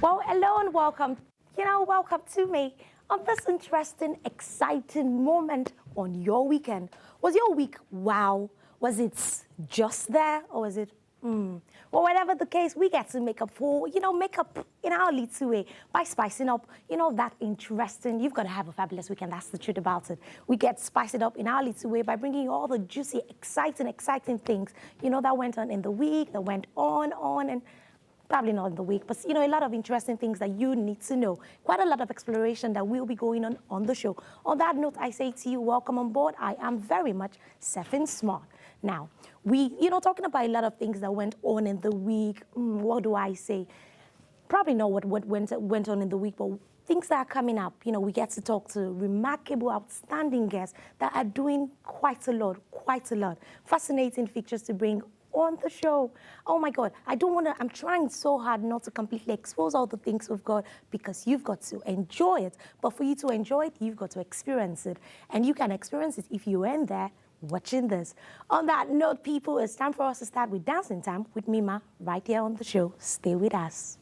Well, hello and welcome. Welcome to me on this interesting, exciting moment on your weekend. Was your week wow? Was it just there, or was it? Well, whatever the case, we get to make up in our little way by spicing up, that interesting. You've got to have a fabulous weekend. That's the truth about it. We get spiced up in our little way by bringing you all the juicy, exciting things, that went on in the week, that went on, and probably not in the week, but a lot of interesting things that you need to know. Quite a lot of exploration that will be going on the show. On that note, I say to you, welcome on board. I am very much Sephiny Smart. Now, we, talking about a lot of things that went on in the week. What do I say? Probably not what went on in the week, but things that are coming up. We get to talk to remarkable, outstanding guests that are doing quite a lot. Fascinating features to bring on the show. Oh my God, I'm trying so hard not to completely expose all the things we've got, because you've got to enjoy it. But for you to enjoy it, you've got to experience it. And you can experience it if you were there watching this. On that note, people, it's time for us to start with dancing time with Mima right here on the show. Stay with us.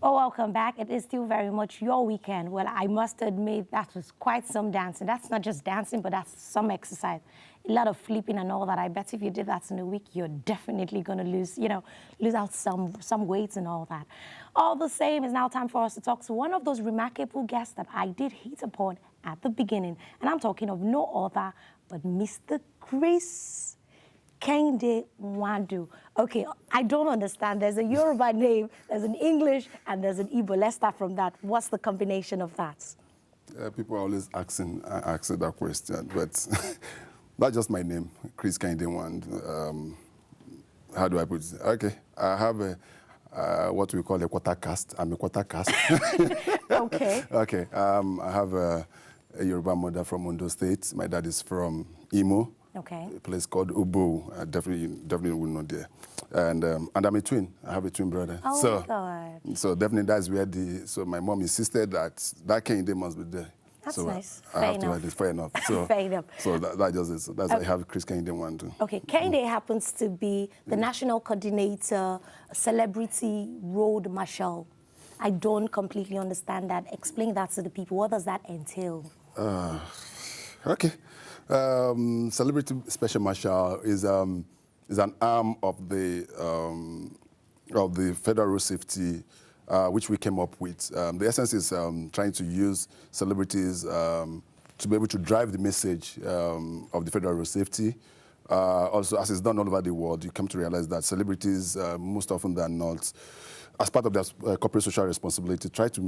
Oh, welcome back. It is still very much your weekend. Well, I must admit that was quite some dancing. That's not just dancing, but that's some exercise. A lot of flipping and all that. I bet if you did that in a week, you're definitely going to lose, lose out some weight and all that. All the same, it's now time for us to talk to one of those remarkable guests that I did hit upon at the beginning. And I'm talking of no other but Mr. Chris Kehinde Nwandu. Okay, I don't understand. There's a Yoruba name, there's an English, and there's an Igbo. Let's start from that. What's the combination of that? People are always asking that question, but that's just my name, Chris Kehinde Nwandu. How do I put it? Okay, I have what we call a quarter caste. I'm a quarter caste. Okay. Okay, I have a Yoruba mother from Ondo State. My dad is from Imo. Okay. A place called Ubo. I definitely will know there. And I'm a twin. I have a twin brother. Oh, my God. So definitely that's where so my mom insisted that Kehinde must be there. That's so nice. I have to write it. Fair enough. So, fair enough. So that just is. That's why I have Chris Kehinde Nwandu. Okay, Kehinde happens to be the national coordinator, celebrity road marshal. I don't completely understand that. Explain that to the people. What does that entail? Okay. Celebrity Special Marshal is an arm of the Federal Road Safety, which we came up with. The essence is trying to use celebrities to be able to drive the message of the Federal Road Safety. Also, as it's done all over the world, you come to realize that celebrities, most often than not, as part of their corporate social responsibility, try to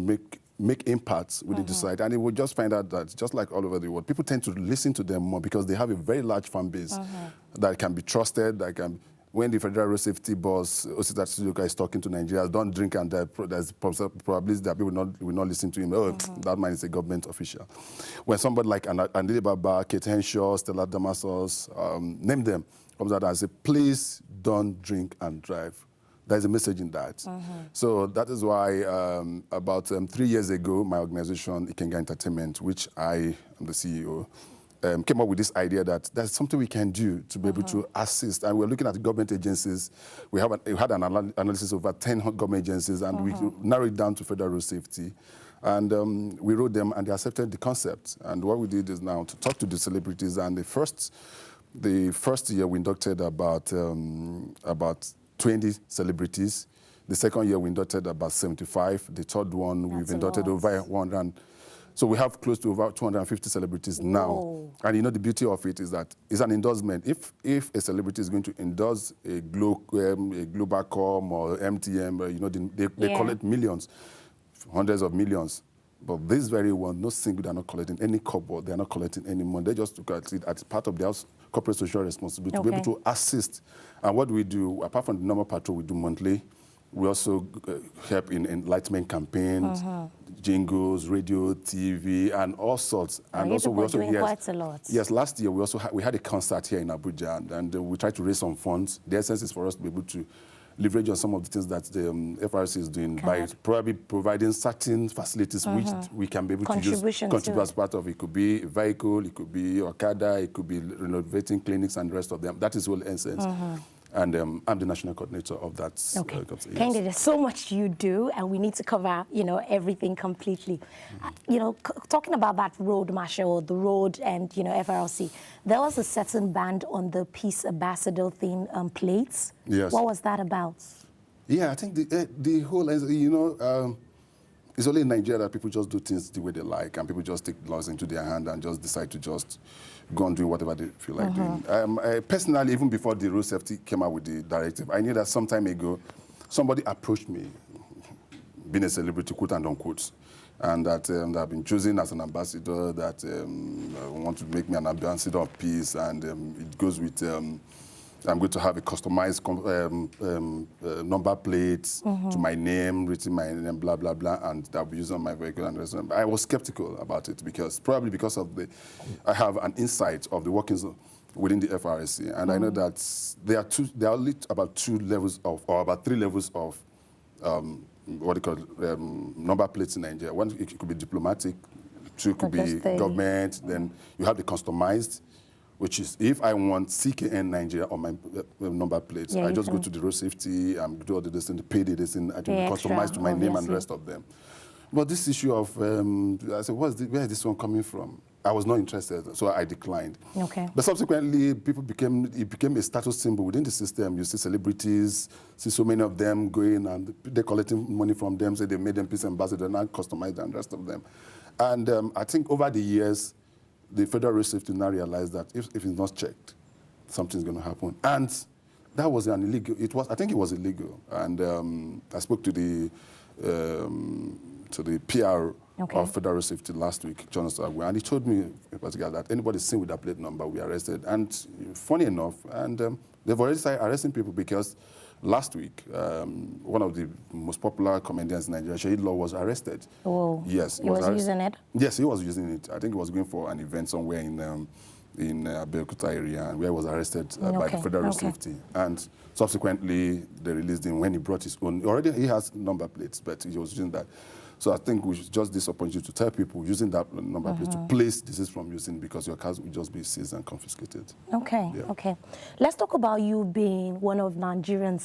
make impacts within the society. And we just find out that, just like all over the world, people tend to listen to them more because they have a very large fan base that can be trusted, that can... When the Federal Road Safety boss, Osita Tsuyoka, is talking to Nigerians, don't drink and there's probability that people will not listen to him. Oh, that man is a government official. When somebody like Andile Baba, Kate Henshaw, Stella Damasos, name them, comes out and says, please don't drink and drive. There's a message in that. So that is why about 3 years ago, my organization, NTA Entertainment, which I am the CEO, came up with this idea that there's something we can do to be able to assist. And we're looking at government agencies. We had an analysis of about 10 government agencies, and we narrowed it down to Federal Road Safety. And we wrote them, and they accepted the concept. And what we did is now to talk to the celebrities. And the first year, we inducted about 20 celebrities. The second year, we inducted about 75. The third one, we've inducted over 100. So we have close to over 250 celebrities now. And you know, the beauty of it is that it's an endorsement. If a celebrity is going to endorse a Globacom or MTM, you know, they collect millions, hundreds of millions. But this very one, no single, they're not collecting any kobo, they're not collecting any money. They just look at it as part of their corporate social responsibility to be able to assist. And what we do, apart from the normal patrol we do monthly, we also help in enlightenment campaigns, jingles, radio, TV, and all sorts. And also we also doing quite a lot. Yes, last year we had a concert here in Abuja, and we tried to raise some funds. The essence is for us to be able to leverage on some of the things that the FRC is doing by probably providing certain facilities which we can be able to use, contribute as part of it. It could be a vehicle, it could be Okada, it could be renovating clinics and the rest of them. That is the whole essence. And I'm the national coordinator of that. Okay. Kehinde, there's so much you do, and we need to cover, everything completely. Talking about that road marshal, the road and, FRC, there was a certain band on the Peace Ambassador theme plates. Yes. What was that about? Yeah, I think the whole, it's only in Nigeria that people just do things the way they like, and people just take laws into their hand and just decide to just go and do whatever they feel like doing. Personally, even before the road safety came out with the directive, I knew that some time ago, somebody approached me, being a celebrity, quote and unquote, and that I've been chosen as an ambassador, that want to make me an ambassador of peace, and it goes with I'm going to have a customized number plate to my name, written my name, blah, blah, blah, and that'll be used on my vehicle and the rest of it. I was skeptical about it probably because of I have an insight of the workings within the FRSC, and I know that there are only about 2 levels or about 3 levels of what they call number plates in Nigeria. One, it could be diplomatic, 2 could be government, then you have the customized, which is if I want CKN Nigeria on my number plates, I just go to the road safety, do all the thing, pay the thing, I can customize to my name and the rest of them. But this issue of, I said, where is this one coming from? I was not interested, so I declined. Okay. But subsequently, it became a status symbol within the system. You see celebrities, see so many of them going and they're collecting money from them, so they made them peace ambassador, now customized and the rest of them. And I think over the years, the Federal Road Safety now realized that if it's not checked, something's going to happen. And that was an illegal, I think it was illegal. And I spoke to the PR of Federal Road Safety last week, Jonathan Agwe, and he told me in particular that anybody seen with that plate number, we arrested. And funny enough, they've already started arresting people because last week, one of the most popular comedians in Nigeria, Shahid Law, was arrested. Oh, yes, he was using it? Yes, he was using it. I think he was going for an event somewhere in Abeokuta area, where he was arrested by the Federal Road Safety. And subsequently, they released him when he brought his own. Already he has number plates, but he was using that. So I think we should just disappoint you to tell people using that number plate to place disease from using, because your cars will just be seized and confiscated. Okay, okay. Let's talk about you being one of Nigerians'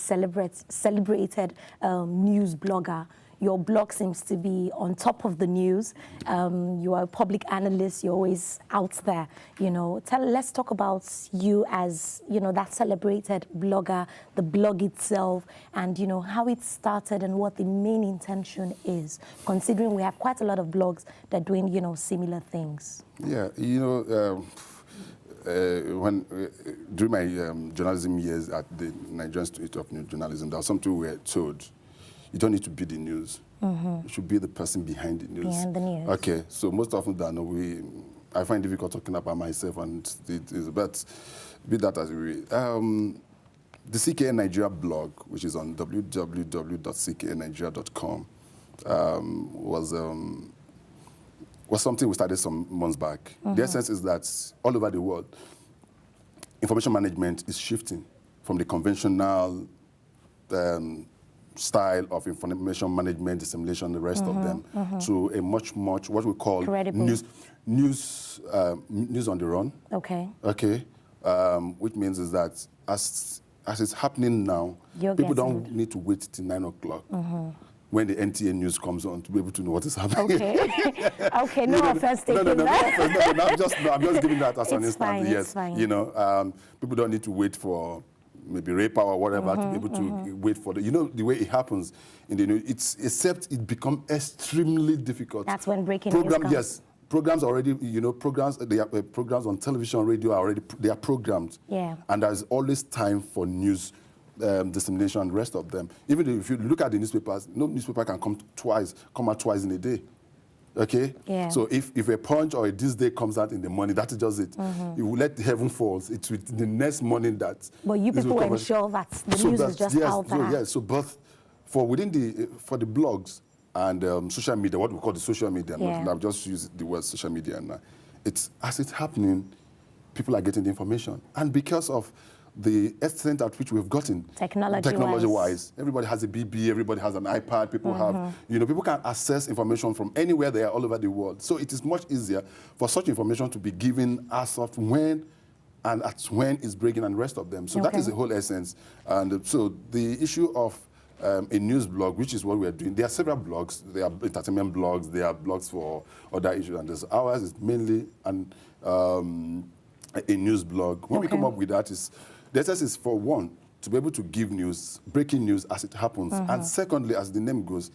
celebrated news blogger. Your blog seems to be on top of the news. You are a public analyst. You're always out there. You know, let's talk about you as, you know, that celebrated blogger, the blog itself, and, you know, how it started and what the main intention is, considering we have quite a lot of blogs that are doing, you know, similar things. Yeah, you know, during my journalism years at the Nigerian Institute of New Journalism, there was something we were told. You don't need to be the news. You should be the person behind the news. Behind the news. Okay, so most often than I find it difficult talking about myself, and but be that as we the CKN Nigeria blog, which is on www.cknnigeria.com, was something we started some months back. The essence is that all over the world, information management is shifting from the conventional style of information management, dissemination, the rest of them, to a much what we call news on the run. Okay. Okay. Which means is that as it's happening now, people don't need to wait till 9 o'clock. When the NTA news comes on to be able to know what is happening. Okay. Okay, no offense taken. No, I'm just giving that as an instance. Yes, you know, people don't need to wait for maybe rape or whatever to be able to wait for the, you know, the way it happens in the news, except it becomes extremely difficult. That's when breaking news comes. Yes, programs already, you know, programs on television, radio they are programmed. Yeah. And there's always time for news dissemination and the rest of them. Even if you look at the newspapers, no newspaper can come out twice in a day. Okay? Yeah. So if a Punch or a This Day comes out in the morning, that is just it. You will let heaven falls. It's with the next morning that... But you people ensure that the news is just out there. Yes, so both for the blogs and social media, what we call the social media, I've just used the word social media now. As it's happening, people are getting the information. And because of the extent at which we've gotten technology-wise. Everybody has a BB, everybody has an iPad, people have, you know, people can access information from anywhere they are all over the world. So it is much easier for such information to be given as of when and at when it's breaking and the rest of them. So that is the whole essence. And so the issue of a news blog, which is what we are doing, there are several blogs. There are entertainment blogs, there are blogs for other issues, and ours is mainly a news blog. When we come up with that, the essence is, for one, to be able to give news, breaking news as it happens. And secondly, as the name goes,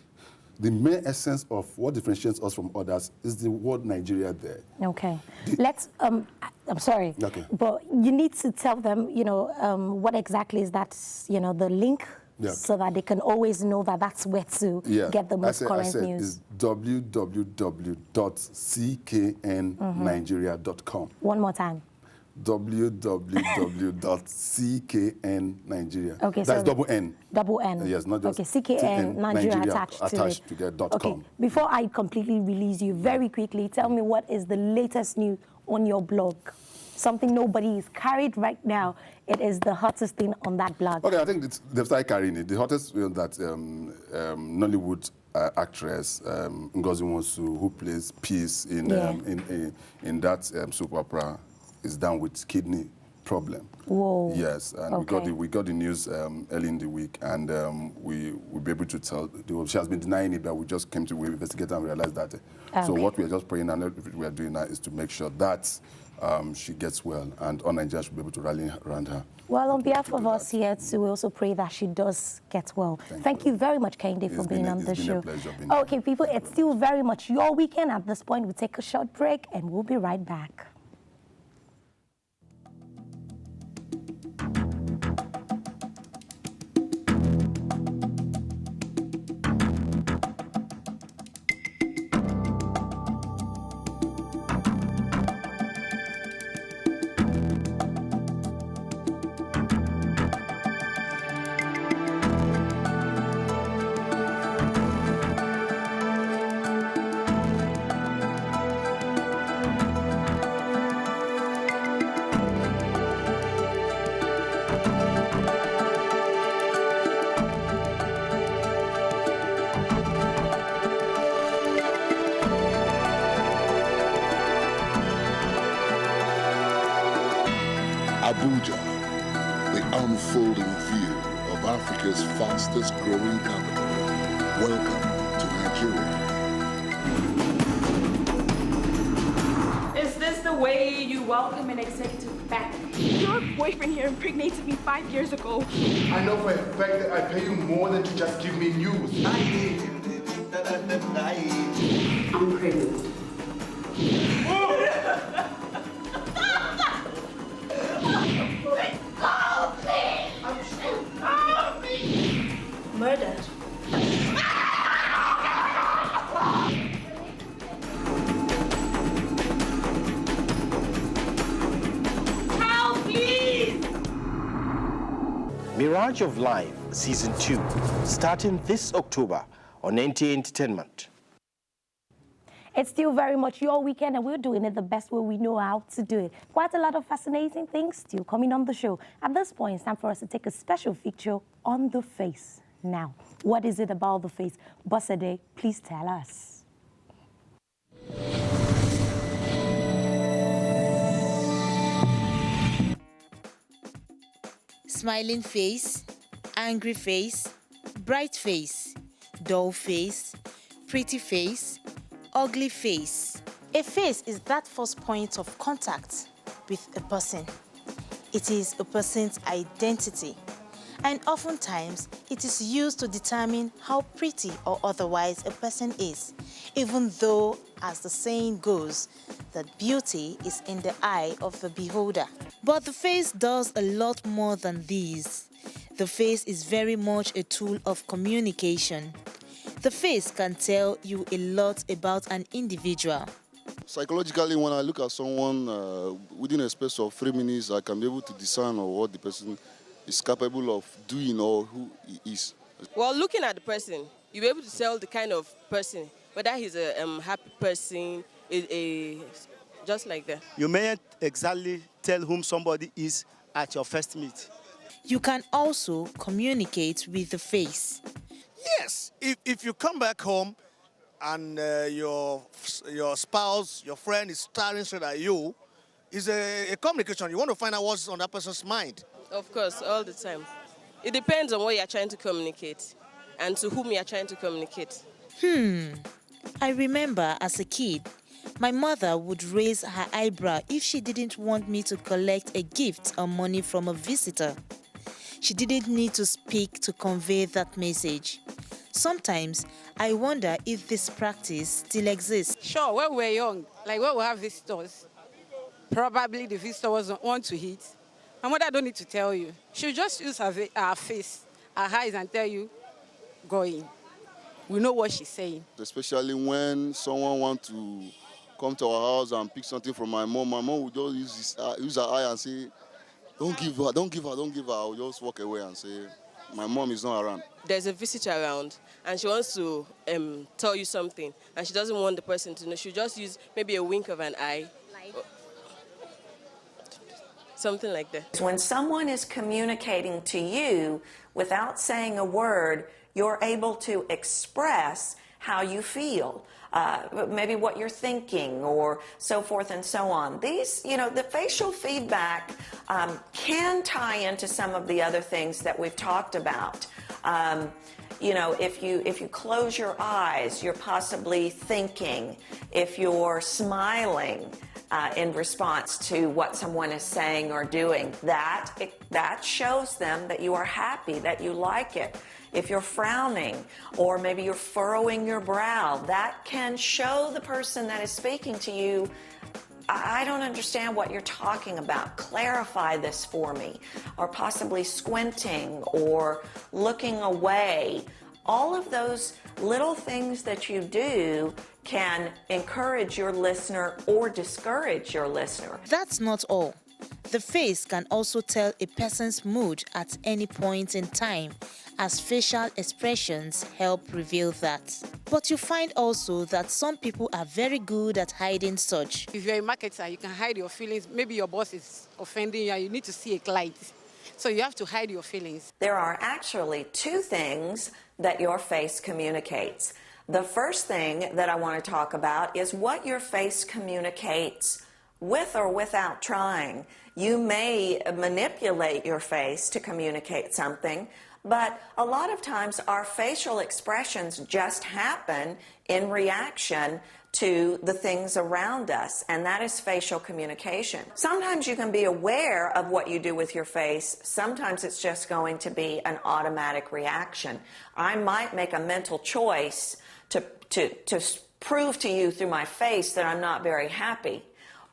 the main essence of what differentiates us from others is the word Nigeria there. Okay. Let's, I'm sorry, but you need to tell them, you know, what exactly is that, you know, the link, so that they can always know that that's where to get the most current news. It's www.cknnigeria.com. One more time. www.cknnigeria. Okay, that's so double N. Double N. Yes, not just CKN Nigeria attached to get .com. Okay, before I completely release you, very quickly, tell me what is the latest news on your blog? Something nobody is carried right now. It is the hottest thing on that blog. Okay, I think they've started carrying it. The hottest that Nollywood actress Ngozi Nwosu, who plays Peace in that soap opera, is down with kidney problem. Whoa. Yes, and we got the news early in the week, and we'll be able to tell. She has been denying it, but we just came to investigate and realized that. So what we are just praying and everything we are doing now is to make sure that she gets well, and all Nigerians should be able to rally around her. Well, on behalf of us here, too, we also pray that she does get well. Thank you very much, Kehinde, for being on the show. It's been a pleasure being Okay, people, it's still very much your weekend. At this point, we'll take a short break, and we'll be right back. Abuja, the unfolding view of Africa's fastest growing capital. Welcome to Nigeria. Is this the way you welcome an executive back? Your boyfriend here impregnated me 5 years ago. I know for a fact that I pay you more than to just give me news. I'm pregnant. Murdered. Help, please! Mirage of Life Season 2, starting this October on NTA Entertainment. It's still very much your weekend, and we're doing it the best way we know how to do it. Quite a lot of fascinating things still coming on the show. At this point, it's time for us to take a special feature on the face. Now, what is it about the face? Bosede, please tell us. Smiling face, angry face, bright face, dull face, pretty face, ugly face. A face is that first point of contact with a person. It is a person's identity, and oftentimes it is used to determine how pretty or otherwise a person is, even though, as the saying goes, that beauty is in the eye of the beholder. But the face does a lot more than these. The face is very much a tool of communication. The face can tell you a lot about an individual. Psychologically, when I look at someone within a space of 3 minutes, I can be able to discern what the person is capable of doing or who he is. Well, looking at the person, you'll be able to tell the kind of person, whether he's a happy person, just like that. You mayn't exactly tell whom somebody is at your first meet. You can also communicate with the face. Yes, if you come back home and your spouse, your friend is staring straight at you, it's a communication. You want to find out what's on that person's mind. Of course, all the time. It depends on what you're trying to communicate and to whom you're trying to communicate. I remember as a kid, my mother would raise her eyebrow if she didn't want me to collect a gift or money from a visitor. She didn't need to speak to convey that message. Sometimes I wonder if this practice still exists. Sure, when we were young, like when we have visitors, probably the visitor doesn't want to eat. My mother don't need to tell you. She'll just use her face, her eyes, and tell you, go in. We know what she's saying. Especially when someone wants to come to our house and pick something from my mom will just use her eye and say, don't give her. I'll just walk away and say, my mom is not around. There's a visitor around and she wants to tell you something and she doesn't want the person to know. She'll just use maybe a wink of an eye. Something like that. When someone is communicating to you without saying a word, you're able to express how you feel, maybe what you're thinking, or so forth and so on. These, the facial feedback can tie into some of the other things that we've talked about. If you close your eyes, you're possibly thinking. If you're smiling in response to what someone is saying or doing, that shows them that you are happy, that you like it. If you're frowning, or maybe you're furrowing your brow, that can show the person that is speaking to you, I don't understand what you're talking about. Clarify this for me. Or possibly squinting or looking away. All of those little things that you do can encourage your listener or discourage your listener. That's not all. The face can also tell a person's mood at any point in time, as facial expressions help reveal that. But you find also that some people are very good at hiding such. If you're a marketer, you can hide your feelings. Maybe your boss is offending you and you need to see a client. So you have to hide your feelings. There are actually two things that your face communicates. The first thing that I want to talk about is what your face communicates with or without trying. You may manipulate your face to communicate something, but a lot of times our facial expressions just happen in reaction to the things around us, and that is facial communication. Sometimes you can be aware of what you do with your face. Sometimes it's just going to be an automatic reaction. I might make a mental choice to prove to you through my face that I'm not very happy.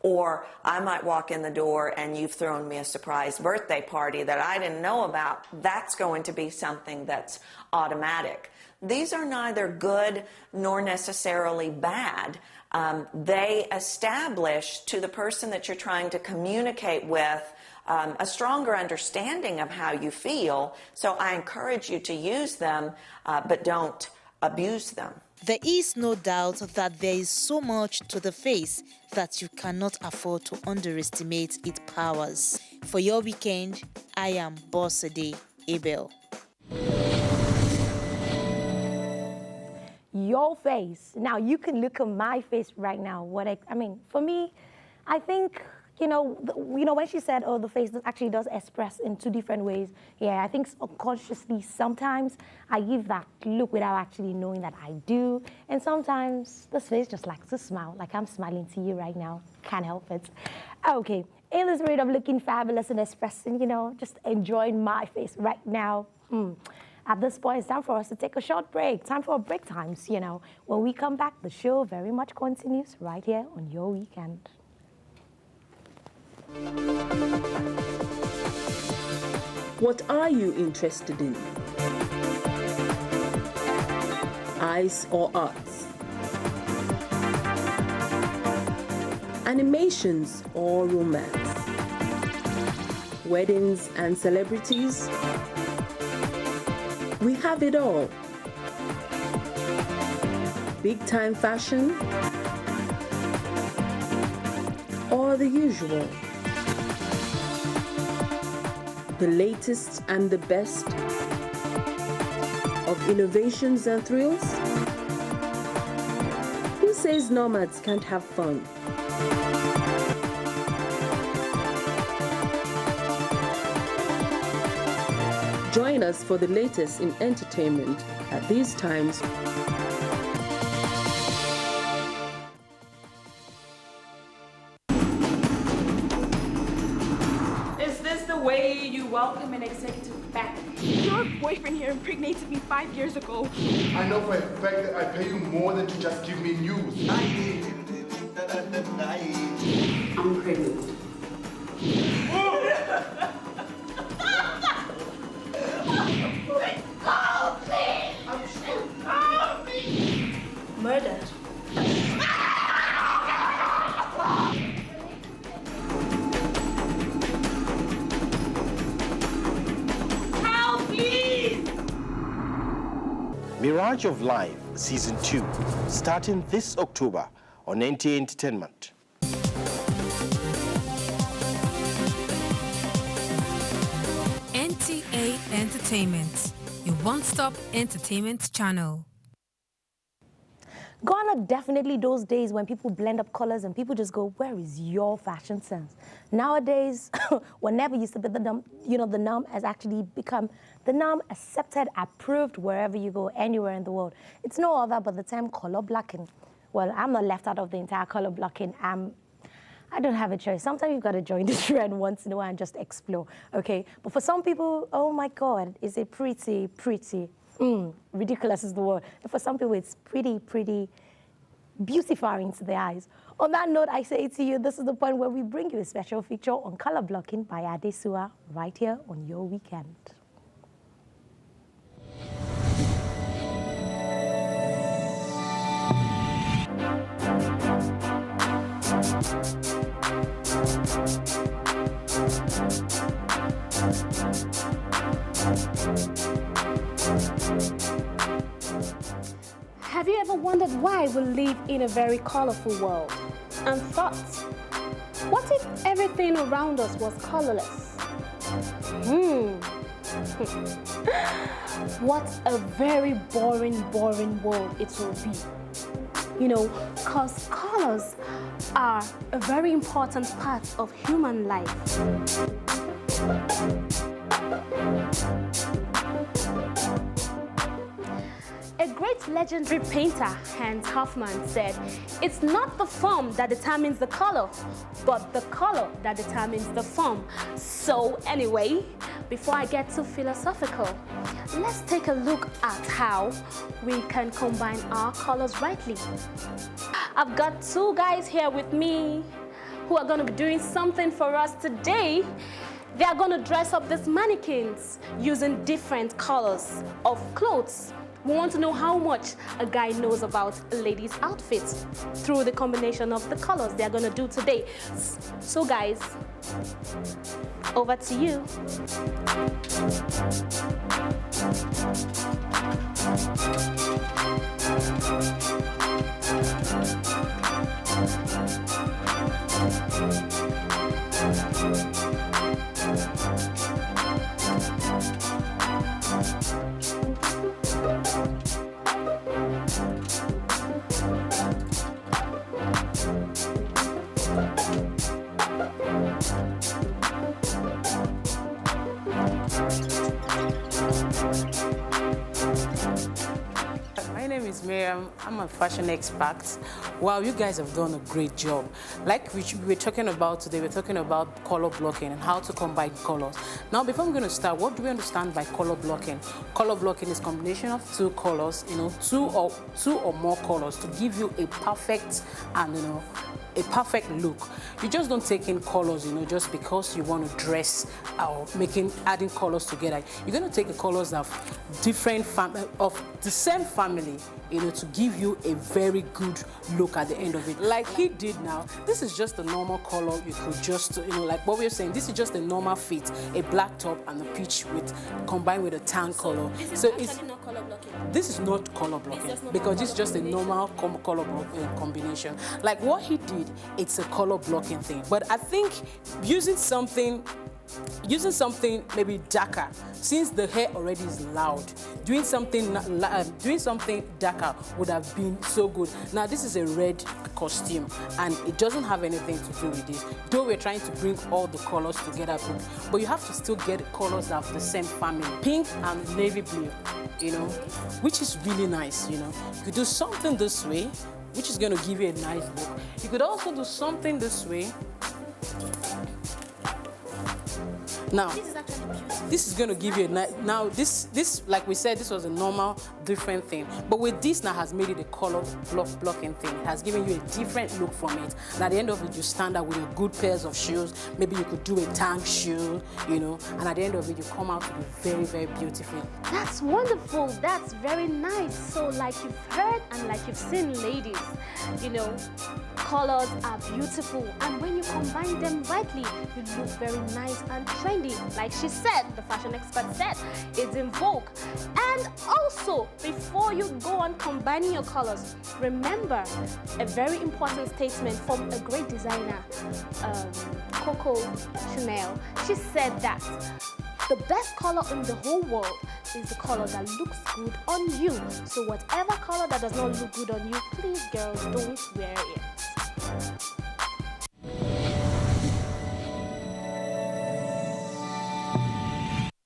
Or I might walk in the door and you've thrown me a surprise birthday party that I didn't know about. That's going to be something that's automatic. These are neither good nor necessarily bad. They establish to the person that you're trying to communicate with a stronger understanding of how you feel. So I encourage you to use them, but don't abuse them. There is no doubt that there is so much to the face that you cannot afford to underestimate its powers. For your weekend, I am Bossade Abel. Your face. Now, you can look at my face right now. For me, I think, when she said, oh, the face actually does express in two different ways. Yeah, I think unconsciously sometimes I give that look without actually knowing that I do. And sometimes this face just likes to smile, like I'm smiling to you right now. Can't help it. Okay, in the spirit of looking fabulous and expressing, just enjoying my face right now. At this point, it's time for us to take a short break. Time for break times, When we come back, the show very much continues right here on Your Weekend. What are you interested in? Eyes or arts? Animations or romance? Weddings and celebrities? We have it all. Big time fashion or the usual? The latest and the best of innovations and thrills? Who says nomads can't have fun? Join us for the latest in entertainment at these times. Welcome an executive back. Your boyfriend here impregnated me 5 years ago. I know for a fact that I pay you more than to just give me news. I'm pregnant. Murdered. Mirage of Life Season 2, starting this October on NTA Entertainment. NTA Entertainment, your one-stop entertainment channel. Gone are definitely those days when people blend up colors and people just go, where is your fashion sense? Nowadays, whenever used to be the norm, you know, the norm has actually become the norm, accepted, approved wherever you go, anywhere in the world. It's no other but the term color blocking. Well, I'm not left out of the entire color blocking. I don't have a choice. Sometimes you've got to join the trend once in a while and just explore, okay? But for some people, oh my God, is it pretty? Ridiculous is the word. And for some people, it's pretty beautifying to the eyes. On that note, I say to you, this is the point where we bring you a special feature on color blocking by Adesua right here on Your Weekend. Have you ever wondered why we live in a very colorful world? And thought, what if everything around us was colorless? What a very boring world it will be. You know, because colors are a very important part of human life. A great legendary painter, Hans Hofmann, said, "It's not the form that determines the color, but the color that determines the form." So anyway, before I get too philosophical, let's take a look at how we can combine our colors rightly. I've got two guys here with me who are going to be doing something for us today. They are going to dress up these mannequins using different colors of clothes. We want to know how much a guy knows about a lady's outfit through the combination of the colors they are going to do today. So guys, over to you. My name is Miriam. I'm a fashion expert. Wow, you guys have done a great job. Like we were talking about today, we're talking about color blocking and how to combine colors. Now, before I'm going to start, what do we understand by color blocking? Color blocking is combination of two colors, you know, two or more colors to give you a perfect and, you know, a perfect look. You just don't take in colors, you know, just because you want to dress or adding colors together. You're going to take the colors of different of the same family, you know, to give you a very good look at the end of it. Like he did now, this is just a normal color. You could just, you know, like what we were saying, this is just a normal fit, a black top and a peach combined with a tan color. So it's not color blocking. This is not color blocking because this is just a normal color combination. Like what he did, it's a color blocking thing. But I think using something maybe darker, since the hair already is loud, doing something darker would have been so good. Now this is a red costume and it doesn't have anything to do with this, though we're trying to bring all the colors together, but you have to still get colors of the same family, pink and navy blue, you know, which is really nice. You know, you could do something this way, which is going to give you a nice look. You could also do something this way. Now, this is going to give you a nice, now this, like we said, this was a normal, different thing. But with this now has made it a color blocking thing. It has given you a different look from it. And at the end of it, you stand out with your good pairs of shoes. Maybe you could do a tank shoe, you know, and at the end of it, you come out to be very, very beautiful. That's wonderful. That's very nice. So like you've heard and like you've seen, ladies, you know, colors are beautiful. And when you combine them rightly, you look very nice and trendy. Like she said, the fashion expert said, it's in vogue. And also, before you go on combining your colors, remember a very important statement from a great designer, Coco Chanel. She said that The best color in the whole world is the color that looks good on you. So whatever color that does not look good on you, please girls, don't wear it.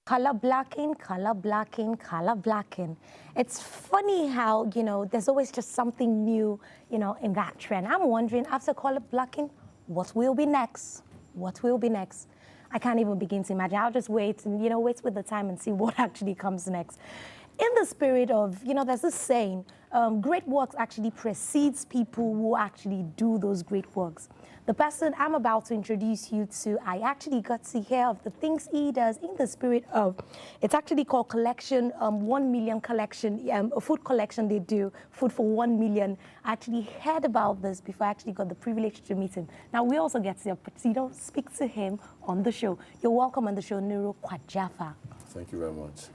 Color blocking, color blocking, color blocking. It's funny how, you know, there's always just something new, you know, in that trend. I'm wondering, after color blocking, what will be next? What will be next? I can't even begin to imagine. I'll just wait and, you know, wait with the time and see what actually comes next. In the spirit of, you know, there's this saying, great works actually precedes people who actually do those great works. The person I'm about to introduce you to, I actually got to hear of the things he does in the spirit of, it's actually called Collection, 1 million collection, a food collection they do, food for 1 million. I actually heard about this before I actually got the privilege to meet him. Now, we also get to speak to him on the show. You're welcome on the show, Nuru Kwajafa. Thank you very much.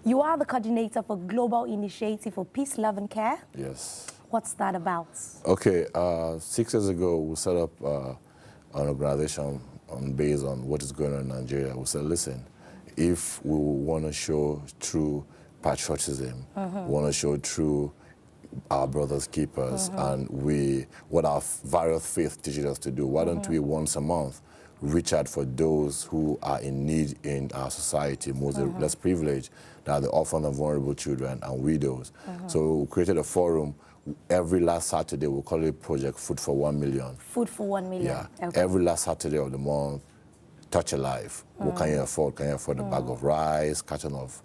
You are the coordinator for Global Initiative for Peace, Love and Care? Yes. What's that about? Okay, 6 years ago, we set up an organization based on what is going on in Nigeria. We said, listen, if we want to show true patriotism, we want to show true our brothers keepers, and what our various faiths teaches us to do, why don't we once a month reach out for those who are in need in our society, most less privileged, that are the orphan and vulnerable children and widows. So we created a forum. Every last Saturday, we call it Project Food for 1 Million. Food for 1 million. Yeah. Okay. Every last Saturday of the month, touch a life. What can you afford? Can you afford a bag of rice, carton of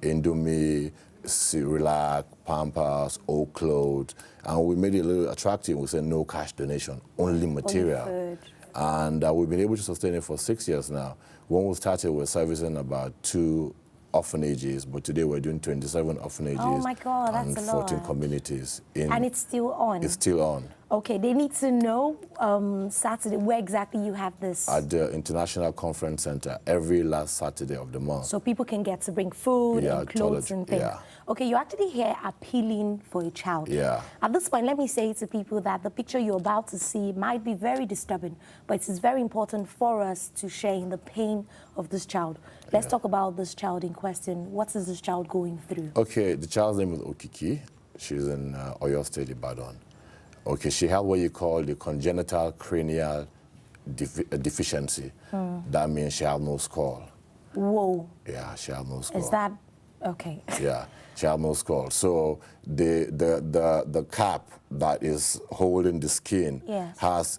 Indomie, Cerelac, Pampers, old clothes? And we made it a little attractive. We said no cash donation, only material. Only food. And we've been able to sustain it for 6 years now. When we started, we were servicing about 2 orphanages, but today we're doing 27 orphanages. Oh my God, that's and a lot. 14 communities. And it's still on? It's still on. Okay, they need to know Saturday where exactly you have this. At the International Conference Center, every last Saturday of the month. So people can get to bring food and clothes and things. Yeah. Okay, you're actually here appealing for a child. Yeah. At this point, let me say to people that the picture you're about to see might be very disturbing, but it is very important for us to share in the pain of this child. Let's talk about this child in question. What is this child going through? Okay, the child's name is Okiki. She's in Oyo State, Ibadan. Okay, she had what you call the congenital cranial deficiency. That means she had no skull. Whoa. Yeah, she had no skull. Is that okay? Yeah, she had no skull. So the cap that is holding the skin has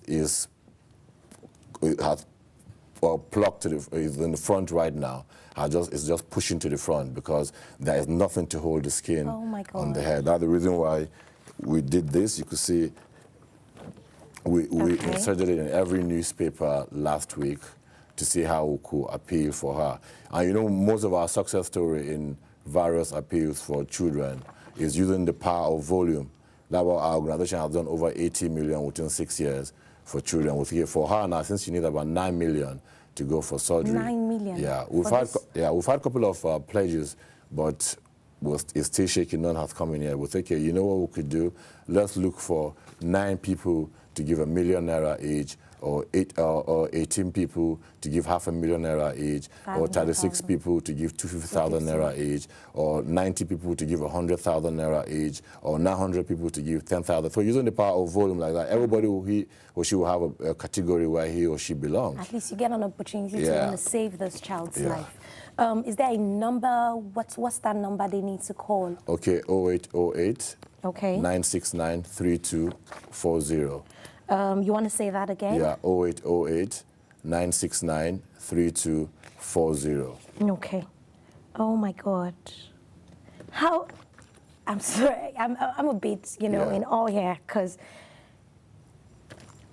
plucked to is in the front right now. It's just pushing to the front because there is nothing to hold the skin on the head. That's the reason why we did this. You could see we inserted it in every newspaper last week to see how we could appeal for her. And you know, most of our success story in various appeals for children is using the power of volume. That's why our organization has done over 80 million within 6 years for children. For her now, since she needs about 9 million to go for surgery. 9 million. Yeah, we've had a couple of pledges, but it's still shaking. None has come in yet. We'll say, okay, you know what we could do? Let's look for 9 people to give ₦1 million each, or 18 people to give ₦500,000 each, or 36 people to give 250,000 naira each, or 90 people to give 100,000 naira each, or 900 people to give 10,000. So using the power of volume like that, everybody he or she will have a category where he or she belongs. At least you get an opportunity to save this child's life. Is there a number? What's that number they need to call? Okay, 0808 969 3240. You want to say that again? Yeah, 0808 969 3240. Okay. Oh my God. How? I'm sorry. I'm a bit, in awe here because.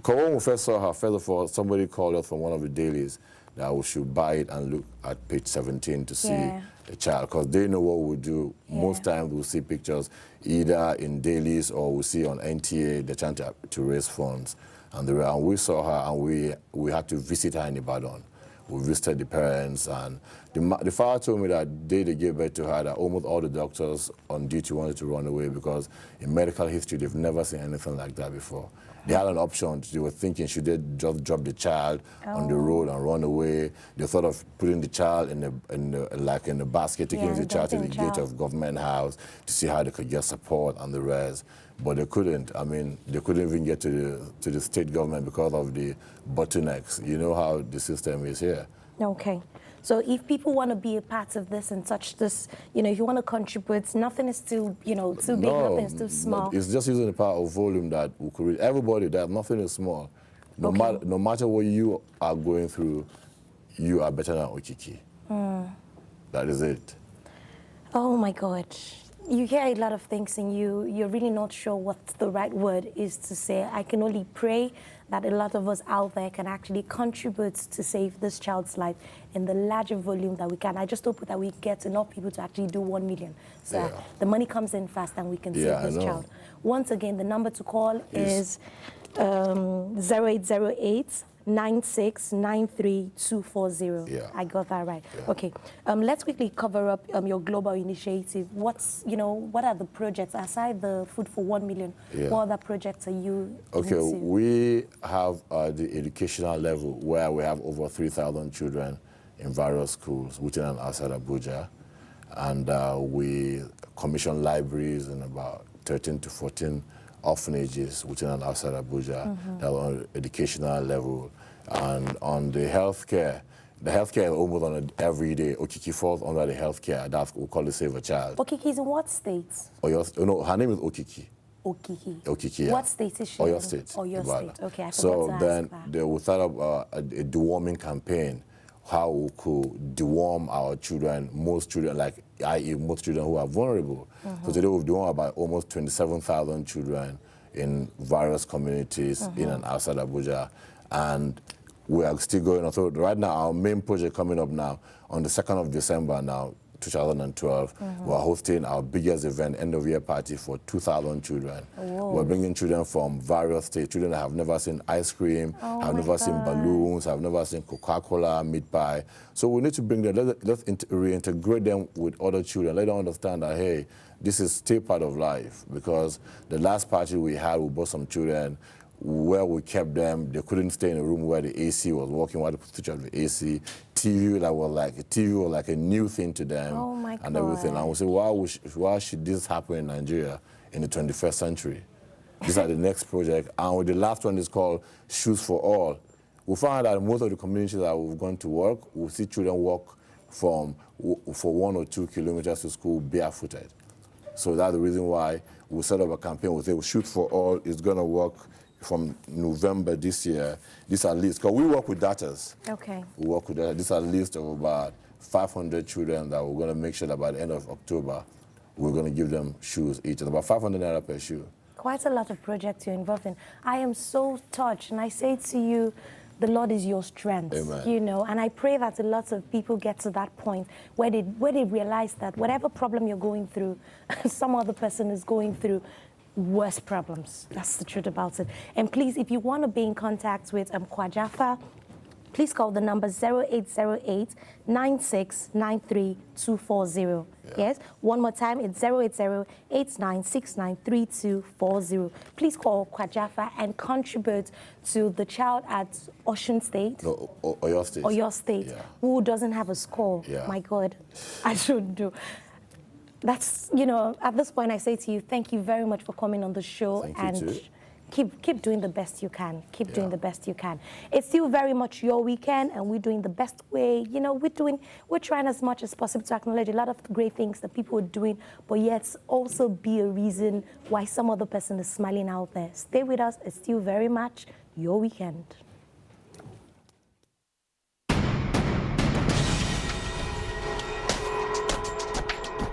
When we first saw her, first of all, somebody called us from one of the dailies that we should buy it and look at page 17 to see the child, because they know what we do. Most times we'll see pictures either in dailies or we see on NTA, they're trying to raise funds. And we saw her and we had to visit her in Ibadan. We visited the parents, and the father told me that they gave birth to her, that almost all the doctors on duty wanted to run away because in medical history, they've never seen anything like that before. They had an option. They were thinking, should they just drop the child on the road and run away? They thought of putting the child in the basket, taking the child to the gate of government house to see how they could get support and the rest. But they couldn't. I mean, they couldn't even get to the state government because of the bottlenecks. You know how the system is here. Okay. So if people want to be a part of this and touch this, you know, if you want to contribute, nothing is too, you know, too big, nothing is too small. It's just using the power of volume that we could reach everybody. That nothing is small. No matter what you are going through, you are better than Okiki. That is it. Oh my God. You hear a lot of things and you're really not sure what the right word is to say. I can only pray that a lot of us out there can actually contribute to save this child's life in the larger volume that we can. I just hope that we get enough people to actually do 1 million. So the money comes in fast and we can save this child. Once again, the number to call is 0808 9693 I got that right. Okay. Let's quickly cover up your global initiative. What are the projects aside the Food for 1 Million? What other projects are you into? We have the educational level where we have over 3,000 children in various schools within and outside Abuja, and we commission libraries in about 13 to 14 orphanages within and outside Abuja. That are on the educational level. And on the healthcare is almost on an everyday. Okiki falls under the healthcare. That's what we call it Save a Child. Okiki is in what states? No, her name is Okiki. Okiki. Okiki, yeah. What state is she Oyo in? State. Oyo State. Okay, I forgot so to then ask that. they will start up a deworming campaign, how we could deworm our children, most children, like i.e. most children who are vulnerable. So today we've dewormed about almost 27,000 children in various communities in and outside Abuja. And we are still going on. So right now, our main project coming up now, on the 2nd of December now, 2012, we're hosting our biggest event, end-of-year party for 2,000 children. We're bringing children from various states, children that have never seen ice cream, have never seen balloons, have never seen Coca-Cola, meat pie. So we need to bring them, let's reintegrate them with other children, let them understand that, hey, this is still part of life. Because the last party we had, we brought some children where we kept them, they couldn't stay in a room where the AC was working, while they put switch on the AC. TV was like a new thing to them, and everything. And we said, why should this happen in Nigeria in the 21st century? These are the next project, and the last one is called Shoes for All. We found that most of the communities that we've gone to work, we see children walk for 1 or 2 kilometers to school barefooted. So that's the reason why we set up a campaign. We say, Shoes for All is going to work from November this year. These are lists, because we work with datas. Okay. We work with data. These are lists of about 500 children that we're going to make sure that by the end of October, we're going to give them shoes each. It's about 500 naira per shoe. Quite a lot of projects you're involved in. I am so touched, and I say to you, the Lord is your strength. Amen. You know, and I pray that a lot of people get to that point where they realize that whatever problem you're going through, some other person is going through worse problems. That's the truth about it. And please, if you want to be in contact with Kwajafa, please call the number 0808 9693 Yes, one more time, it's 080 89693240. Please call Kwajafa and contribute to the child at Osun State. No, Oyo State. Oyo State, who doesn't have a school. My God, I should do. That's, you know, at this point I say to you, thank you very much for coming on the show. Thank you too. Keep doing the best you can. Keep doing the best you can. It's still very much your weekend, and we're doing the best way. You know, we're trying as much as possible to acknowledge a lot of great things that people are doing, but yet also be a reason why some other person is smiling out there. Stay with us. It's still very much your weekend.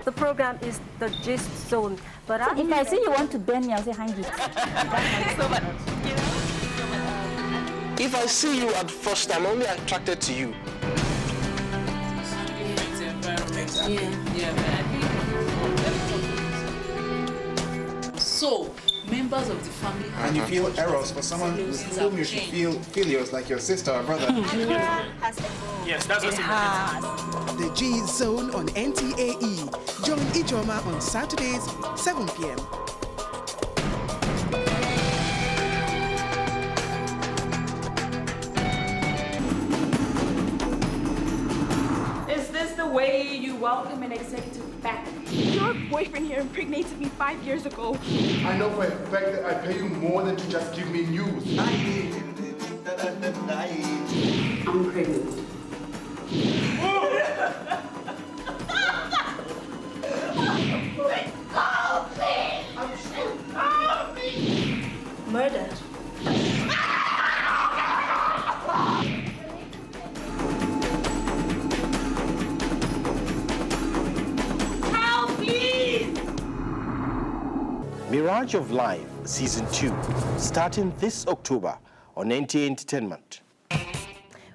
The program is the Gist Zone. But if I see you want to bend me, I'll say hang it. If I see you at first, I'm only attracted to you. So, members of the family. And you feel errors for someone with whom you should feel failures, like your sister or brother. Yes, that's what it has. The G Zone on NTAE. Join Ijoma on Saturdays, 7 p.m. way you welcome an executive back. Your boyfriend here impregnated me 5 years ago. I know for a fact that I pay you more than to just give me news. I'm pregnant. Murdered. Help, please! Mirage of Life Season 2, starting this October on NTA Entertainment.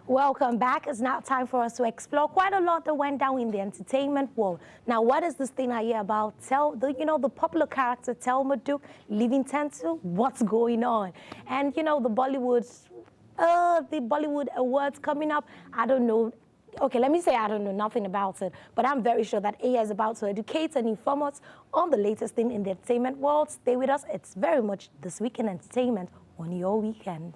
Welcome back. It's now time for us to explore quite a lot that went down in the entertainment world. Now, what is this thing I hear about? The popular character Thelma Duke leaving Tencel? What's going on? And, the Bollywood awards coming up. I don't know. Okay, let me say I don't know nothing about it, but I'm very sure that AI is about to educate and inform us on the latest thing in the entertainment world. Stay with us. It's very much This Week in Entertainment on your weekend.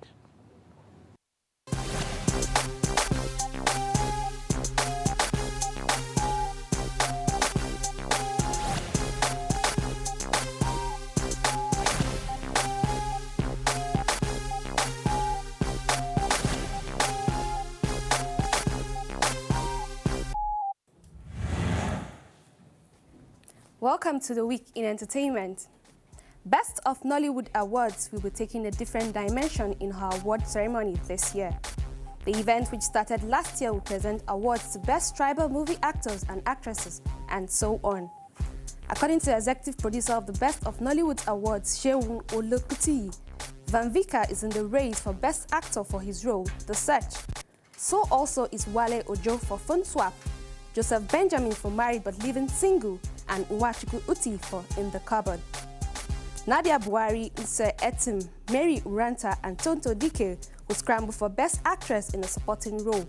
Welcome to the Week in Entertainment. Best of Nollywood Awards will be taking a different dimension in our award ceremony this year. The event, which started last year, will present awards to Best Tribal Movie Actors and Actresses, and so on. According to the executive producer of the Best of Nollywood Awards, Seun Olokuti, Van Vika is in the race for Best Actor for his role, The Search. So also is Wale Ojo for Phone Swap, Joseph Benjamin for Married But Living Single, and Nwachukwu Uti for In the Cupboard. Nadia Buhari, Use Etim, Mary Uranta, and Tonto Dike will scramble for Best Actress in a supporting role.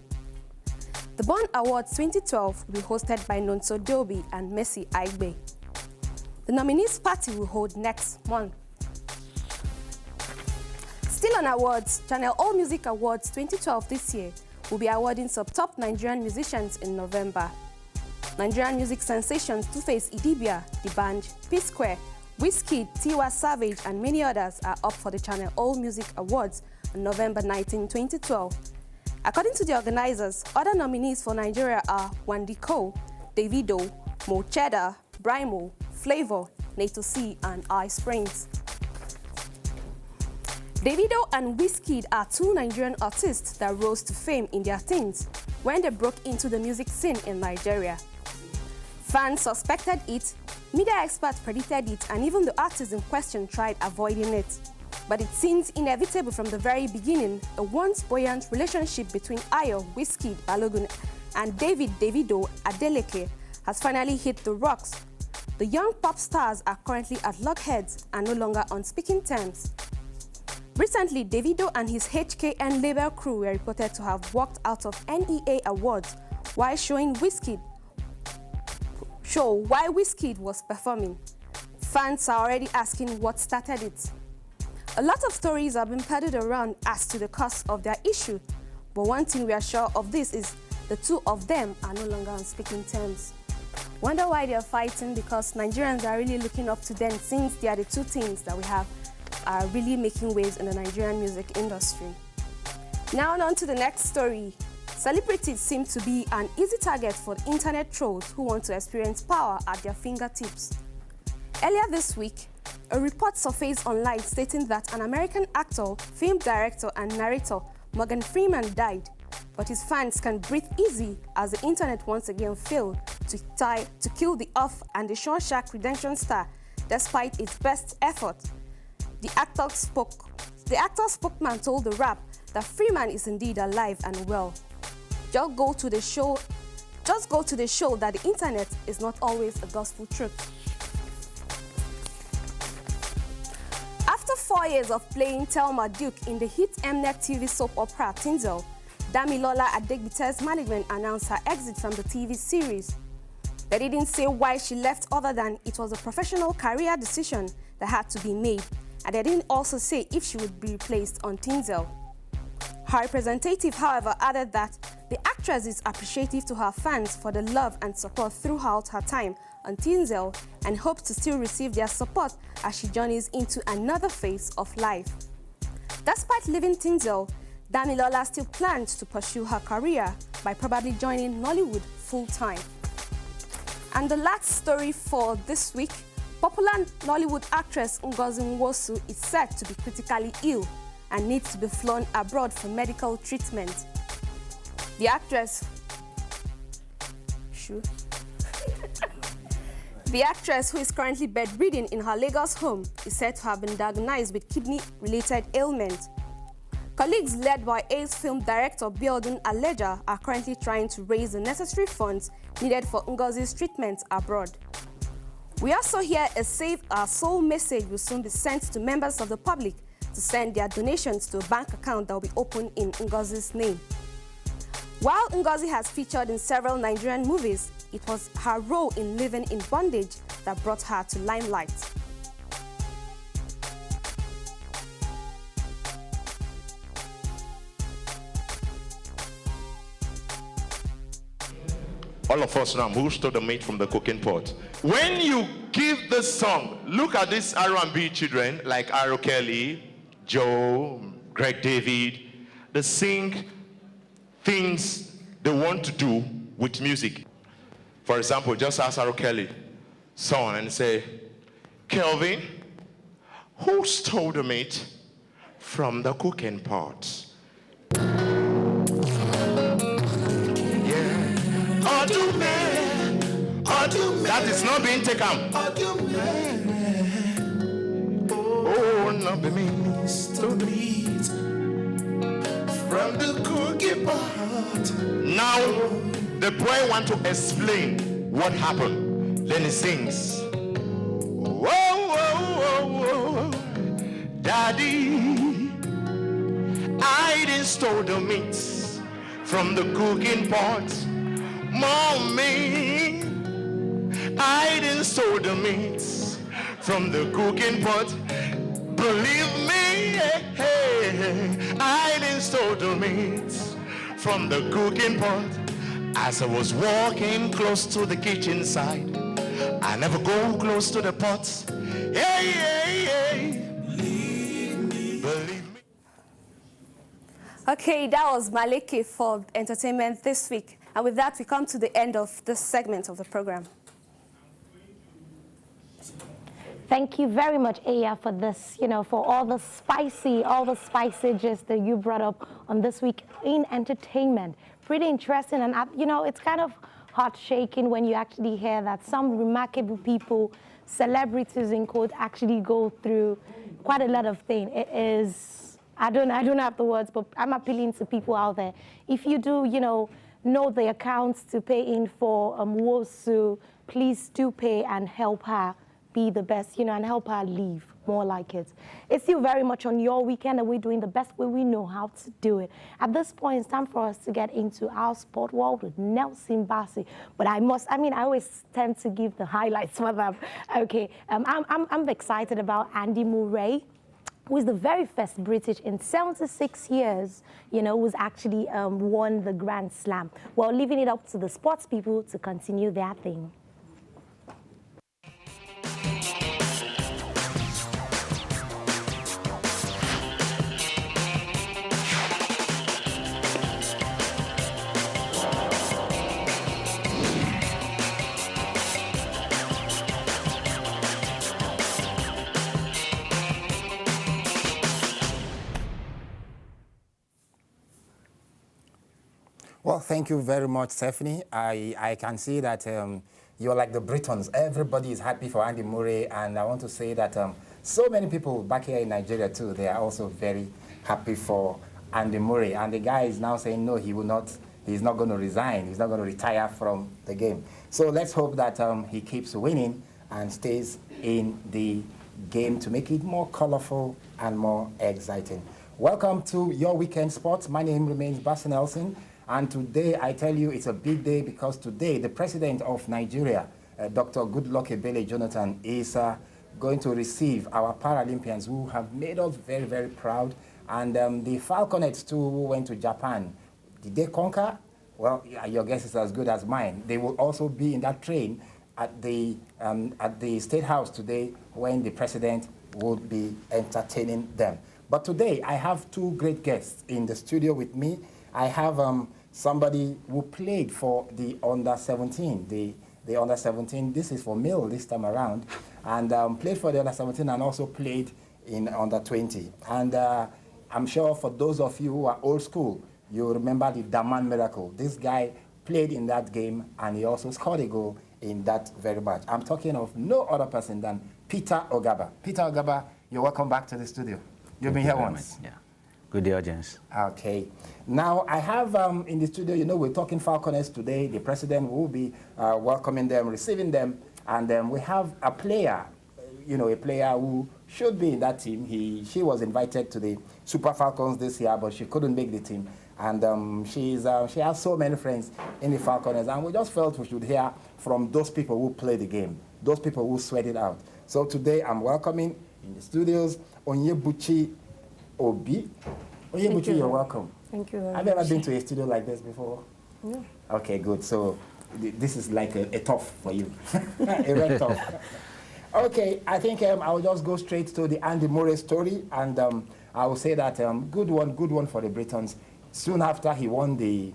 The Bond Awards 2012 will be hosted by Nonso Dobi and Mercy Aigbe. The nominees' party will hold next month. Still on awards, Channel All Music Awards 2012 this year will be awarding top Nigerian musicians in November. Nigerian music sensations Two-Face Idibia, D'banj, P-Square, Wizkid, Tiwa Savage, and many others are up for the Channel All Music Awards on November 19, 2012. According to the organizers, other nominees for Nigeria are Wandiko, Davido, Mo Cheddar, Brymo, Flavor, Nato C, and I Springs. Davido and Wizkid are two Nigerian artists that rose to fame in their teens when they broke into the music scene in Nigeria. Fans suspected it, media experts predicted it, and even the artist in question tried avoiding it. But it seems inevitable from the very beginning. A once buoyant relationship between Ayo, Wizkid, Balogun, and Davido Adeleke has finally hit the rocks. The young pop stars are currently at loggerheads and no longer on speaking terms. Recently, Davido and his HKN label crew were reported to have walked out of NEA Awards while showing Wizkid was performing. Fans are already asking what started it. A lot of stories have been peddled around as to the cause of their issue, but one thing we are sure of this is the two of them are no longer on speaking terms. Wonder why they are fighting? Because Nigerians are really looking up to them, since they are the two teams that we have are really making waves in the Nigerian music industry. Now on to the next story. Celebrities seem to be an easy target for internet trolls who want to experience power at their fingertips. Earlier this week, a report surfaced online stating that an American actor, film director, and narrator, Morgan Freeman, died, but his fans can breathe easy as the internet once again failed to kill the off and the Shawshank Redemption star despite its best effort. The actor's spokesman told the Wrap that Freeman is indeed alive and well. Just go to the show that the internet is not always a gospel truth. After 4 years of playing Thelma Duke in the hit Mnet TV soap opera Tinzel, Damilola Adegbite's management announced her exit from the TV series. They didn't say why she left other than it was a professional career decision that had to be made, and they didn't also say if she would be replaced on Tinzel. Her representative, however, added that The actress is appreciative to her fans for the love and support throughout her time on Tinzel and hopes to still receive their support as she journeys into another phase of life. Despite leaving Tinzel, Damilola still plans to pursue her career by probably joining Nollywood full-time. And the last story for this week, popular Nollywood actress Ngozi Nwosu is said to be critically ill and needs to be flown abroad for medical treatment. The actress, the actress, who is currently bedridden in her Lagos home, is said to have been diagnosed with kidney-related ailment. Colleagues led by Ace film director Biodun Aleja are currently trying to raise the necessary funds needed for Ngozi's treatment abroad. We also hear a Save Our Soul message will soon be sent to members of the public to send their donations to a bank account that will be opened in Ngozi's name. While Ngozi has featured in several Nigerian movies, it was her role in living in bondage that brought her to limelight. All of us now, who stole the meat from the cooking pot? When you give this song, look at these R&B children like Aro Kelly, Joe, Greg David. They sing things they want to do with music. For example, just ask Aro Kelly, son, and say, Kelvin, who stole the meat from the cooking pot? That is not being taken. Oh, not be me, stole the meat from the cooking pot. Now, the boy wants to explain what happened. Then he sings, whoa, whoa, whoa, whoa, Daddy, I didn't stole the meat from the cooking pot. Mommy, I didn't stole the meat from the cooking pot. Believe me, I didn't stole the meat from the cooking pot. As I was walking close to the kitchen side, I never go close to the pots. Believe me. Okay, that was Maleke for entertainment this week. And with that, we come to the end of this segment of the program. Thank you very much, Aya, for this, for all the spicages that you brought up on this week in entertainment. Pretty interesting, and, it's kind of heart-shaking when you actually hear that some remarkable people, celebrities in quote, actually go through quite a lot of things. It is, I don't have the words, but I'm appealing to people out there. If you do, know the accounts to pay in for Nwosu, please do pay and help her be the best, and help her live more like it. It's still very much on your weekend, and we're doing the best way we know how to do it. At this point, it's time for us to get into our sport world with Nelson Bassi. But I always tend to give the highlights for them. Okay, I'm excited about Andy Murray, who is the very first British in 76 years, who's actually won the Grand Slam. Well, leaving it up to the sports people to continue their thing. Well, thank you very much, Sephiny. I can see that you're like the Britons. Everybody is happy for Andy Murray, and I want to say that so many people back here in Nigeria, too, they are also very happy for Andy Murray. And the guy is now saying, no, he will not, he's not going to resign. He's not going to retire from the game. So let's hope that he keeps winning and stays in the game to make it more colorful and more exciting. Welcome to your weekend sports. My name remains Bassi Nelson. And today, I tell you, it's a big day because today, the president of Nigeria, Dr. Goodluck Ebele Jonathan, is going to receive our Paralympians who have made us very, very proud. And the Falconets, too, who went to Japan. Did they conquer? Well, your guess is as good as mine. They will also be in that train at the State House today when the president will be entertaining them. But today, I have two great guests in the studio with me. I have somebody who played for the under-17, the under-17. This is for male this time around, and played for the under-17 and also played in under-20. And I'm sure for those of you who are old school, you remember the Daman Miracle. This guy played in that game, and he also scored a goal in that very match. I'm talking of no other person than Peter Ogaba. Peter Ogaba, you're welcome back to the studio. You've been here once. Yeah. Good day, audience. Okay. Now, I have in the studio, you know, we're talking Falconers today. The president will be welcoming them, receiving them, and we have a player, you know, a player who should be in that team. She was invited to the Super Falcons this year, but she couldn't make the team. And she has so many friends in the Falconers, and we just felt we should hear from those people who play the game, those people who sweat it out. So today I'm welcoming in the studios Onyebuchi Obi. Onyebuchi, you're welcome. Thank you very much. Have you ever been to a studio like this before? No. Okay, good. So this is like a tough for you, a red tough. Okay, I think I'll just go straight to the Andy Murray story, and I will say that good one for the Britons. Soon after he won the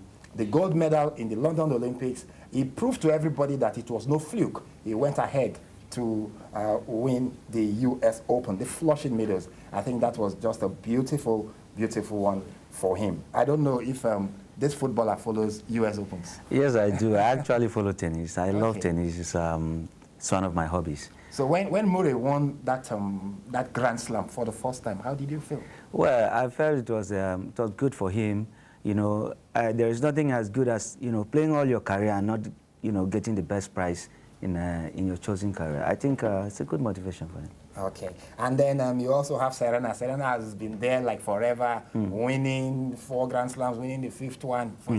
gold medal in the London Olympics, he proved to everybody that it was no fluke. He went ahead to win the US Open, the Flushing Meadows. I think that was just a beautiful, beautiful one for him. I don't know if this footballer follows US Opens. Yes, I do. I actually follow tennis. I love tennis. It's one of my hobbies. So when Murray won that Grand Slam for the first time, how did you feel? Well, I felt it was good for him. You know, there is nothing as good as, you know, playing all your career and not, you know, getting the best prize in your chosen career. I think it's a good motivation for him. Okay. And then you also have Serena. Serena has been there like forever, winning 4 Grand Slams, winning the 5th one, for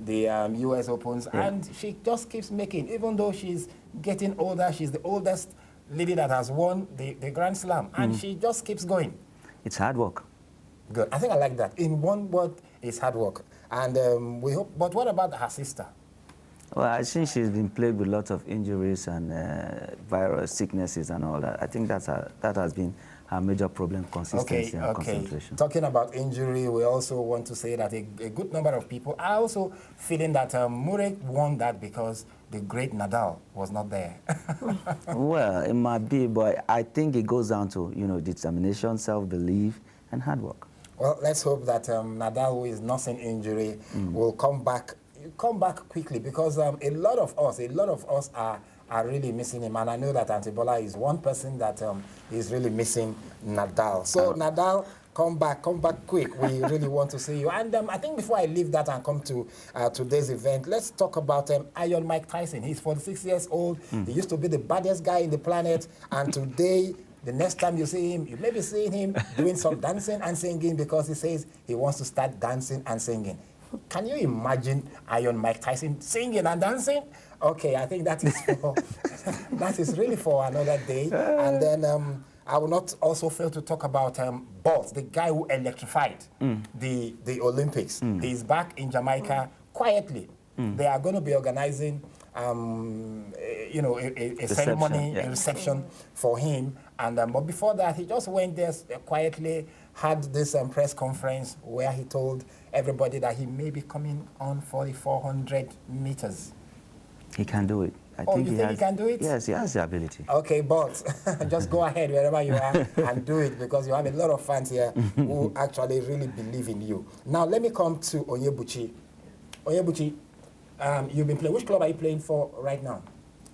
the US Opens. Yeah. And she just keeps making, even though she's getting older, she's the oldest lady that has won the Grand Slam. And she just keeps going. It's hard work. Good. I think I like that. In one word, it's hard work. And we hope, but what about her sister? Well, I think she's been plagued with lots of injuries and virus sicknesses and all that. I think that has been her major problem, consistency and concentration. Talking about injury, we also want to say that a good number of people are also feeling that Murray won that because the great Nadal was not there. Well, it might be, but I think it goes down to, you know, determination, self-belief, and hard work. Well, let's hope that Nadal, who is nursing injury, will come back quickly, because a lot of us are really missing him, and I know that Antibola is one person that is really missing Nadal. So Nadal, come back quick. We really want to see you. And I think before I leave that and come to today's event, let's talk about Iron Mike Tyson. He's 46 years old. He used to be the baddest guy in the planet, and today, the next time you see him, you may be seeing him doing some dancing and singing, because he says he wants to start dancing and singing. Can you imagine Iron Mike Tyson singing and dancing? Okay, I think that is for, that is really for another day. And then I will not also fail to talk about Bolt, the guy who electrified the Olympics. He's back in Jamaica quietly. They are going to be organizing you know, a ceremony, a reception for him. And but before that, he just went there quietly, had this press conference where he told everybody that he may be coming on for the 400 meters. He can do it. I think he can do it? Yes, he has the ability. Okay, but just go ahead wherever you are and do it, because you have a lot of fans here who actually really believe in you. Now, let me come to Onyebuchi. Onyebuchi, you've been playing. Which club are you playing for right now?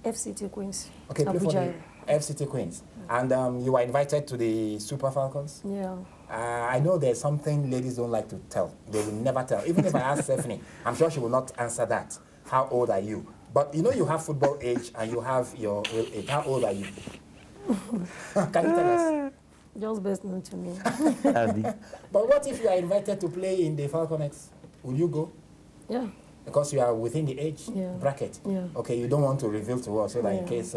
FCT Queens. Okay, play for the FCT Queens. And you were invited to the Super Falcons? Yeah. I know there's something ladies don't like to tell. They will never tell. Even if I ask Sephiny, I'm sure she will not answer that. How old are you? But you know you have football age and you have your real age. How old are you? Can you tell us? Just best known to me. But what if you are invited to play in the Falconex? Will you go? Yeah. Because you are within the age bracket. Yeah. Okay, you don't want to reveal to us so that in case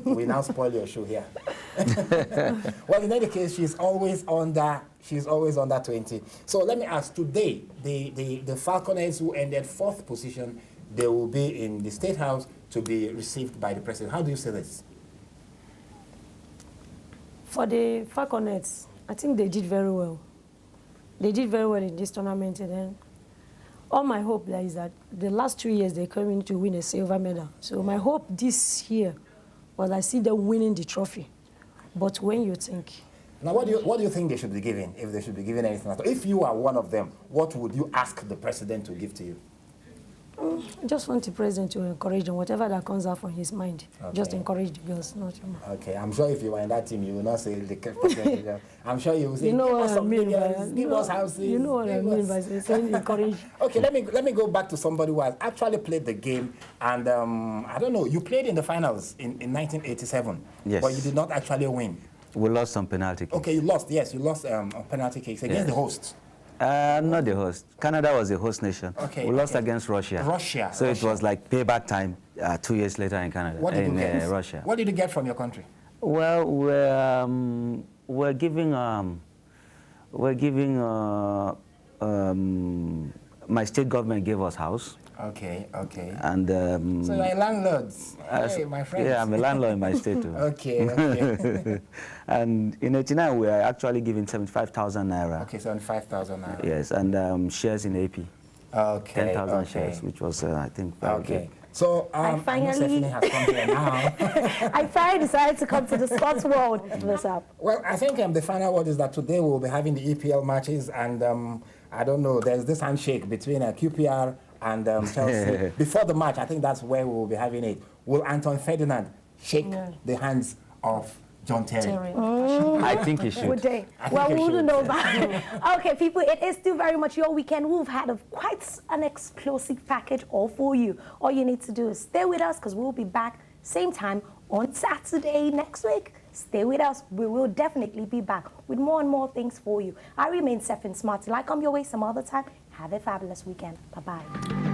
we now spoil your show here. Well, in any case, she's always under 20. So let me ask, today, the Falconers who ended 4th position, they will be in the State House to be received by the president. How do you see this? For the Falconers, I think they did very well. They did very well in this tournament, and then all my hope there is that the last 2 years they came in to win a silver medal. So my hope this year was I see them winning the trophy. But when you think... Now, what do you think they should be given, if they should be given anything at all? If you are one of them, what would you ask the president to give to you? I just want the president to encourage them, whatever that comes out from his mind. Okay. Just encourage the girls, not him. Okay, I'm sure if you were in that team, you will not say the president. I'm sure you will say, you know what I mean give us houses. You know what I mean by saying encourage. Okay, let me go back to somebody who has actually played the game, and I don't know, you played in the finals in 1987, yes, but you did not actually win. We lost some penalty kicks. Okay, you lost, yes, you lost on penalty kicks against the hosts. Not the host. Canada was the host nation. Okay, we lost against Russia. So it was like payback time 2 years later in Canada. What did you get? Russia. What did you get from your country? Well, we're giving my state government gave us house. Okay, okay. And so you're a landlord. Hey, my friend. Yeah, I'm a landlord in my state too. Okay, okay. And in 89, we are actually giving 75,000 naira. Okay, 75,000 naira. Yes, and shares in AP. Okay. 10,000 shares, which was, I think, very good. So, I finally Sephiny has come here now. I finally decided to come to the sports world. What's up? Well, I think the final word is that today we'll be having the EPL matches, and I don't know, there's this handshake between QPR and Chelsea. Before the match, I think that's where we will be having it. Will Anton Ferdinand shake the hands of John Terry? I think he should. Would they? Well, we wouldn't know that. Okay, people, it is still very much your weekend. We've had quite an explosive package all for you. All you need to do is stay with us, because we'll be back same time on Saturday next week. Stay with us. We will definitely be back with more and more things for you. I remain Sephiny Smart. Till I come your way some other time, have a fabulous weekend. Bye-bye.